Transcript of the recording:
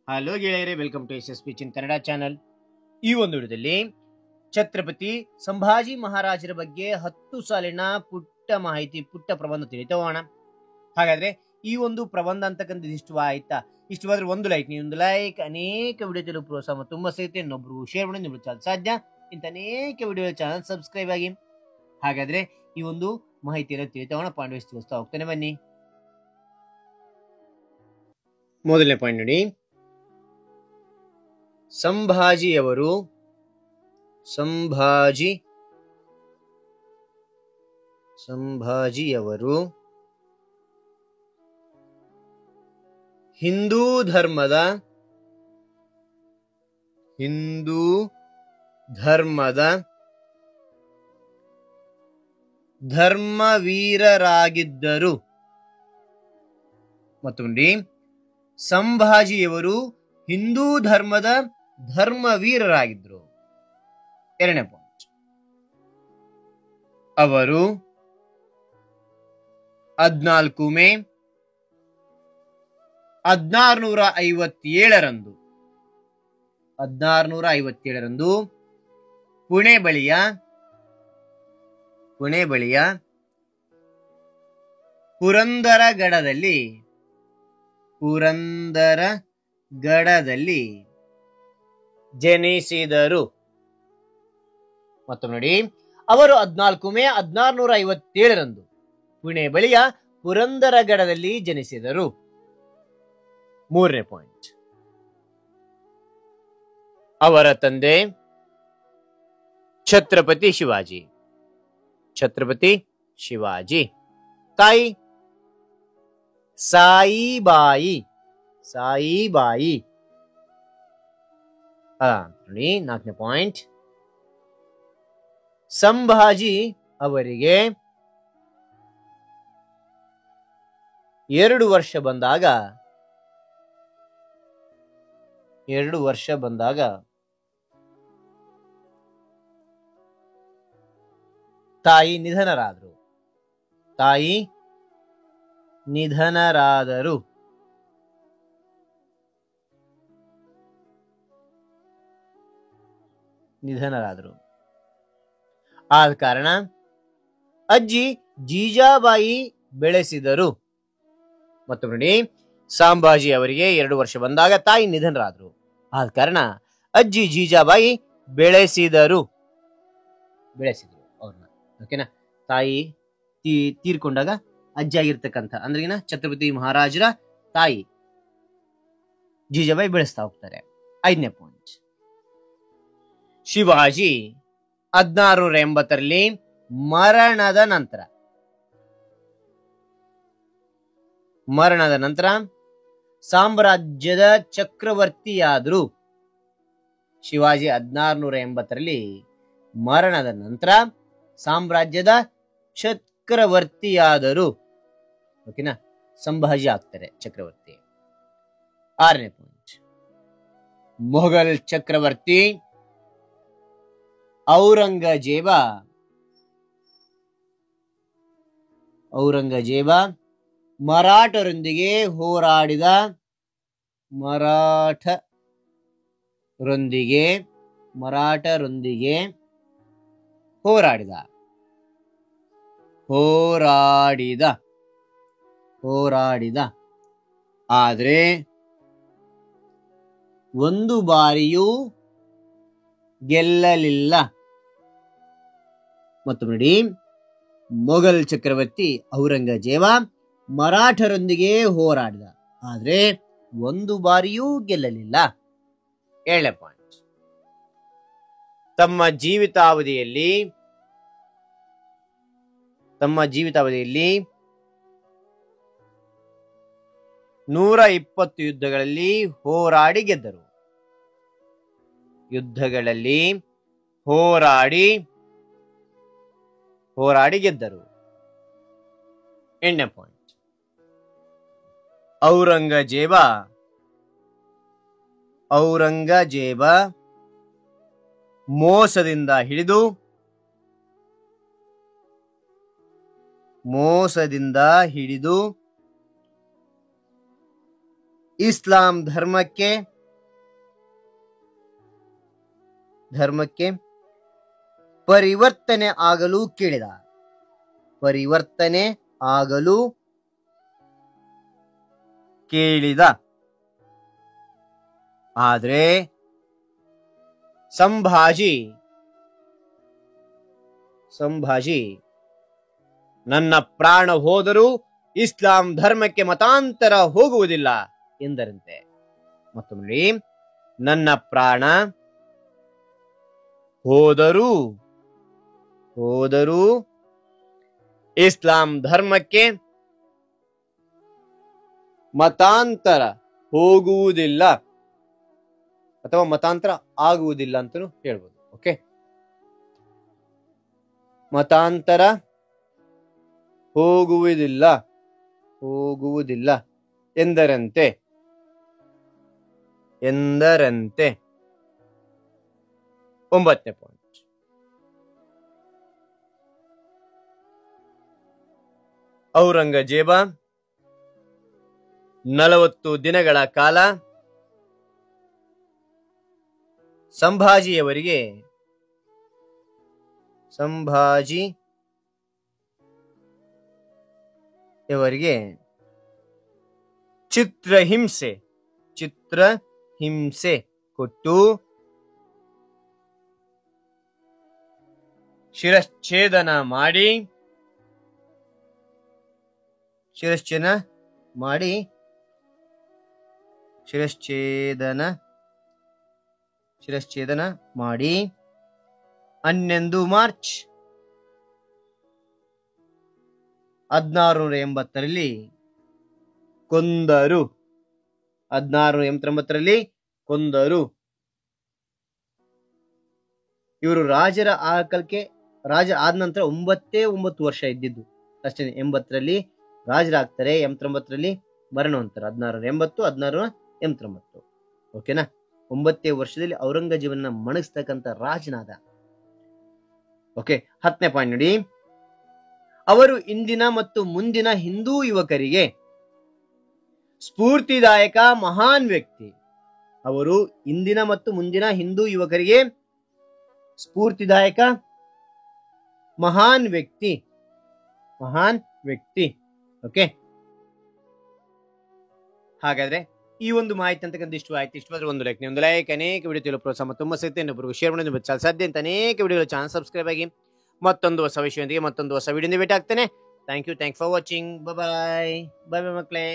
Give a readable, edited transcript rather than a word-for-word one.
Hello ಗೆಳೆಯರೇ, welcome to SSP ಚಿನ್ Kannada channel. ಈ ಒಂದು ವಿಡಿಯೋದಲ್ಲಿ ಛತ್ರಪತಿ ಸಂಭಾಜಿ ಮಹಾರಾಜರ ಬಗ್ಗೆ 10 ಸಾಲಿನ ಪುಟ್ಟ ಮಾಹಿತಿ, ಪುಟ್ಟ ಪ್ರಬಂಧ ತಿಳಿತೋಣ. ಹಾಗಾದ್ರೆ ಈ ಒಂದು ಪ್ರಬಂಧ ಅಂತಕ್ಕಂಥದ್ದು ಇಷ್ಟವಾಯ್ತಾ? ಇಷ್ಟವಾದ್ರೆ ಒಂದು ಲೈಕ್, ನೀವೊಂದು ಲೈಕ್ ಅನೇಕ ವಿಡಿಯೋ ತಿಳಿಯುವ ಪ್ರೋತ್ಸಾಹ ತುಂಬ ಸಿಗುತ್ತೆ. ಇನ್ನೊಬ್ರು ಶೇರ್ ಮಾಡಿ, ನಿಮ್ಗೆ ಚಾನಲ್ ಸಾಧ್ಯ ಇಂಥ ಅನೇಕ ವಿಡಿಯೋ ಚಾನಲ್ ಸಬ್ಸ್ಕ್ರೈಬ್ ಆಗಿ. ಹಾಗಾದ್ರೆ ಈ ಒಂದು ಮಾಹಿತಿಯನ್ನು ತಿಳಿತೋಣ. ಪಾಯಿಂಟ್ ತಿಳಿಸ್ತಾ ಹೋಗ್ತಾನೆ ಬನ್ನಿ. ಮೊದಲನೇ ಪಾಯಿಂಟ್ ನೋಡಿ, ಸಂಭಾಜಿಯವರು ಹಿಂದೂ ಧರ್ಮದ ಧರ್ಮವೀರರಾಗಿದ್ದರು. ಮತ್ತೊಂದು, ಸಂಭಾಜಿಯವರು ಹಿಂದೂ ಧರ್ಮದ ಧರ್ಮವೀರರಾಗಿದ್ದರು. ಎರಡನೇ ಪಾಯಿಂಟ್, ಅವರು 14 ಮೇ 1657ರಂದು ಪುಣೆ ಬಳಿಯ ಪುರಂದರಗಡದಲ್ಲಿ ಜನಿಸಿದರು. ಮತ್ತೊಮ್ಮೆ ನೋಡಿ, ಅವರು 14 ಮೇ 1657ರಂದು ಪುಣೆ ಬಳಿಯ ಪುರಂದರಗಡದಲ್ಲಿ ಜನಿಸಿದರು. ಮೂರನೇ ಪಾಯಿಂಟ್, ಅವರ ತಂದೆ ಛತ್ರಪತಿ ಶಿವಾಜಿ, ತಾಯಿ ಸಾಯಿಬಾಯಿ. ನೋಡಿ, ನಾಲ್ಕನೇ ಪಾಯಿಂಟ್, ಸಂಭಾಜಿ ಅವರಿಗೆ 2 ವರ್ಷ ಬಂದಾಗ ತಾಯಿ ನಿಧನರಾದರು. ಆದ ಕಾರಣ ಅಜ್ಜಿ ಜೀಜಾಬಾಯಿ ಬೆಳೆಸಿದರು. ಮತ್ತೊಮ್ಮೆ ನೋಡಿ, ಸಂಭಾಜಿ ಅವರಿಗೆ 2 ವರ್ಷ ಬಂದಾಗ ತಾಯಿ ನಿಧನರಾದರು. ಆದ ಕಾರಣ ಅಜ್ಜಿ ಜೀಜಾಬಾಯಿ ಬೆಳೆಸಿದರು ಅವ್ರನ್ನ. ಓಕೆನಾ? ತಾಯಿ ತೀರ್ಕೊಂಡಾಗ ಅಜ್ಜಿ ಆಗಿರ್ತಕ್ಕಂಥ ಅಂದ್ರಿಗಿನ ಛತ್ರಪತಿ ಮಹಾರಾಜರ ತಾಯಿ ಜೀಜಾಬಾಯಿ ಬೆಳೆಸ್ತಾ ಹೋಗ್ತಾರೆ. 5ನೇ ಪಾಯಿಂಟ್, ಶಿವಾಜಿ 1680ರಲ್ಲಿ ಮರಣದ ನಂತರ ಸಾಮ್ರಾಜ್ಯದ ಚಕ್ರವರ್ತಿಯಾದರು. ಶಿವಾಜಿ 1680ರಲ್ಲಿ ಮರಣದ ನಂತರ ಸಾಮ್ರಾಜ್ಯದ ಚಕ್ರವರ್ತಿಯಾದರು. ಓಕೆನಾ? ಸಂಭಾಜಿ ಆಗ್ತಾರೆ ಚಕ್ರವರ್ತಿ. 6ನೇ ಪಾಯಿಂಟ್, ಮೊಘಲ್ ಚಕ್ರವರ್ತಿ ಔರಂಗಜೇಬ ಮರಾಠರೊಂದಿಗೆ ಹೋರಾಡಿದ ಆದ್ರೆ ಒಂದು ಬಾರಿಯೂ ಗೆಲ್ಲಲಿಲ್ಲ. ಮತ್ತು ನೋಡಿ, ಮೊಘಲ್ ಚಕ್ರವರ್ತಿ ಔರಂಗಜೇಬ ಮರಾಠರೊಂದಿಗೆ ಹೋರಾಡಿದ, ಆದ್ರೆ ಒಂದು ಬಾರಿಯೂ ಗೆಲ್ಲಲಿಲ್ಲ. 7ನೇ ಪಾಯಿಂಟ್, ತಮ್ಮ ಜೀವಿತಾವಧಿಯಲ್ಲಿ 120 ಯುದ್ಧಗಳಲ್ಲಿ ಹೋರಾಡಿ ಗೆದ್ದರು. 8ನೇ ಪಾಯಿಂಟ್, ಔರಂಗಜೇಬ ಮೋಸದಿಂದ ಹಿಡಿದು ಇಸ್ಲಾಂ ಧರ್ಮಕ್ಕೆ ಧರ್ಮಕ್ಕೆ ಪರಿವರ್ತನೆ ಆಗಲು ಕೇಳಿದ. ಪರಿವರ್ತನೆ ಆಗಲು ಕೇಳಿದ. ಆದರೆ ಸಂಭಾಜಿ ನನ್ನ ಪ್ರಾಣ ಹೋದರೂ ಇಸ್ಲಾಂ ಧರ್ಮಕ್ಕೆ ಮತಾಂತರ ಹೋಗುವುದಿಲ್ಲ ಎಂದರಂತೆ. ಮತ್ತೊಮ್ಮೆ ನನ್ನ ಪ್ರಾಣ ಹೋದರೂ ಇಸ್ಲಾಂ ಧರ್ಮಕ್ಕೆ ಮತಾಂತರ ಹೋಗುವುದಿಲ್ಲ ಅಥವಾ ಮತಾಂತರ ಆಗುವುದಿಲ್ಲ ಅಂತಲೂ ಹೇಳ್ಬೋದು. ಓಕೆ, ಮತಾಂತರ ಹೋಗುವುದಿಲ್ಲ ಎಂದರಂತೆ. 9ನೇ ಪಾಯಿಂಟ್. ಔರಂಗಜೇಬ 40 ದಿನಗಳ ಕಾಲ ಸಂಭಾಜಿಯವರಿಗೆ ಚಿತ್ರಹಿಂಸೆ ಕೊಟ್ಟು ಶಿರಚ್ಛೇದನ ಮಾಡಿ 11 ಮಾರ್ಚ್ 1689ರಲ್ಲಿ ಕೊಂದರು. 1689ರಲ್ಲಿ ಕೊಂದರು. ಇವರು ರಾಜ ಆದ ನಂತರ 9 ವರ್ಷ ಇದ್ದಿದ್ದು ಅಷ್ಟೇ. 80ರಲ್ಲಿ ರಾಜರಾಗ್ತಾರೆ, 89ರಲ್ಲಿ ಮರಣ ಹೊಂತಾರೆ. 1689. ಓಕೆನಾ? 9 ವರ್ಷದಲ್ಲಿ ಔರಂಗಜೇಬನ ಮಣಗಿಸ್ತಕ್ಕಂಥ ರಾಜನಾದ. ಓಕೆ, 10ನೇ ಪಾಯಿಂಟ್ ನೋಡಿ. ಅವರು ಇಂದಿನ ಮತ್ತು ಮುಂದಿನ ಹಿಂದೂ ಯುವಕರಿಗೆ ಸ್ಫೂರ್ತಿದಾಯಕ ಮಹಾನ್ ವ್ಯಕ್ತಿ. ಅವರು ಇಂದಿನ ಮತ್ತು ಮುಂದಿನ ಹಿಂದೂ ಯುವಕರಿಗೆ ಸ್ಫೂರ್ತಿದಾಯಕ ಮಹಾನ್ ವ್ಯಕ್ತಿ. ಓಕೆ, ಹಾಗಾದ್ರೆ ಈ ಒಂದು ಮಾಹಿತಿ ಅಂತಕ್ಕಂಥ ಇಷ್ಟು ಆಯ್ತು. ಇಷ್ಟವಾದ್ರೆ ಒಂದು ಲೈಕ್, ಅನೇಕ ವಿಡಿಯೋ ಪ್ರೋತ್ಸಾಹ ಮತ್ತು ತುಂಬ ಸಿಗುತ್ತೆ. ಇನ್ನೊಬ್ಬರಿಗೆ ಶೇರ್ ಮಾಡಿ ಸಾಧ್ಯ ಅಂತ ಅನೇಕ ವಿಡಿಯೋ ಚಾನಲ್ ಸಬ್ಸ್ಕ್ರೈಬ್ ಆಗಿ ಮತ್ತೊಂದು ಹೊಸ ವಿಷಯದೊಂದಿಗೆ ಮತ್ತೊಂದು ಹೊಸ ವಿಡಿಯೋದಿಂದ ಭೇಟಿ ಆಗ್ತೇನೆ. Thank you for watching. Bye ಮಕ್ಕಳೇ.